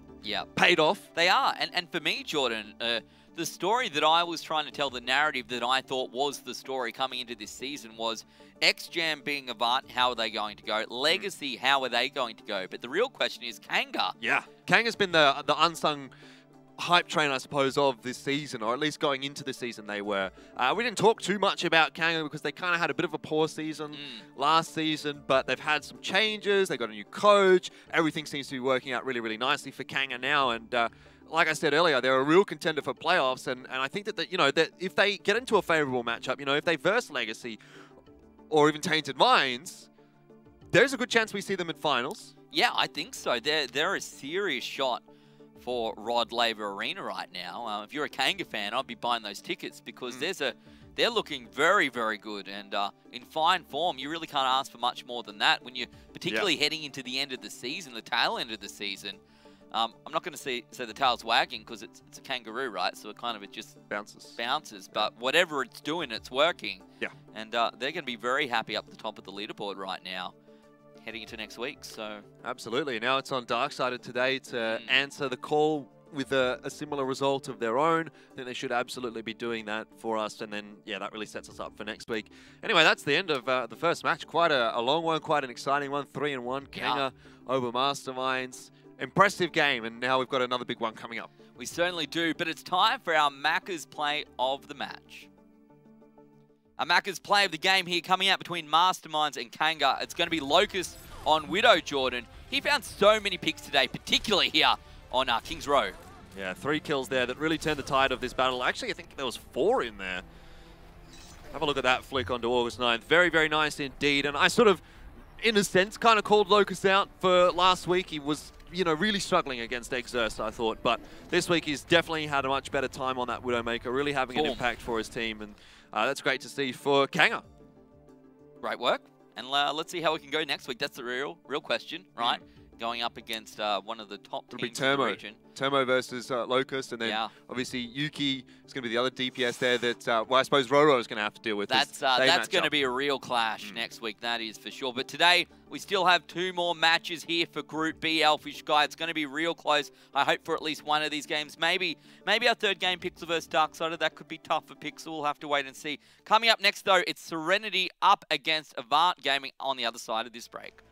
paid off. They are. And for me, Jordan, the story that I was trying to tell, the narrative that I thought was the story coming into this season was X-Jam being Avant, how are they going to go? Legacy, how are they going to go? But the real question is Kanga. Yeah, Kanga's been the unsung hype train, I suppose, of this season, or at least going into the season they were. We didn't talk too much about Kanga because they kind of had a bit of a poor season last season, but they've had some changes. They got a new coach. Everything seems to be working out really, really nicely for Kanga now, and like I said earlier, they're a real contender for playoffs, and I think that that if they get into a favorable matchup, if they verse Legacy or even Tainted Minds, there's a good chance we see them in finals. Yeah, I think so. They're a serious shot for Rod Laver Arena right now. If you're a Kanga fan, I'd be buying those tickets because they're looking very, very good and in fine form. You really can't ask for much more than that when you're particularly heading into the end of the season, the tail end of the season. I'm not going to say the tail's wagging because it's a kangaroo, right? So it just bounces. But whatever it's doing, it's working. Yeah. And they're going to be very happy up the top of the leaderboard right now, heading into next week. So absolutely. Now it's on Darksided today to answer the call with a similar result of their own. I think they should absolutely be doing that for us. And then, yeah, that really sets us up for next week. Anyway, that's the end of the first match. Quite a long one, quite an exciting one. 3-1, Kanga over Masterminds. Impressive game, and now we've got another big one coming up. We certainly do, but it's time for our Macca's play of the match. Our Macca's play of the game here coming out between Masterminds and Kanga. It's going to be Locust on Widow, Jordan. He found so many picks today, particularly here on Kings Row. Yeah, 3 kills there that really turned the tide of this battle. Actually, I think there was 4 in there. Have a look at that flick onto August 9th. Very, very nice indeed, and I sort of in a sense, kind of called Locust out for last week. He was, you know, really struggling against Exerce, I thought. But this week he's definitely had a much better time on that Widowmaker, really having an impact for his team. And that's great to see for Kanga. Great work. And let's see how we can go next week. That's the real question, right? Going up against one of the top teams in the region. Termo versus Locust, and then obviously Yuki is going to be the other DPS there that, well, I suppose Roro is going to have to deal with. That's going to be a real clash next week, that is for sure. But today, we still have 2 more matches here for Group B, Elfishguy. It's going to be real close. I hope for at least one of these games. Maybe our third game, Pixel versus Darksider. That could be tough for Pixel. We'll have to wait and see. Coming up next, though, it's Serenity up against Avant Gaming on the other side of this break.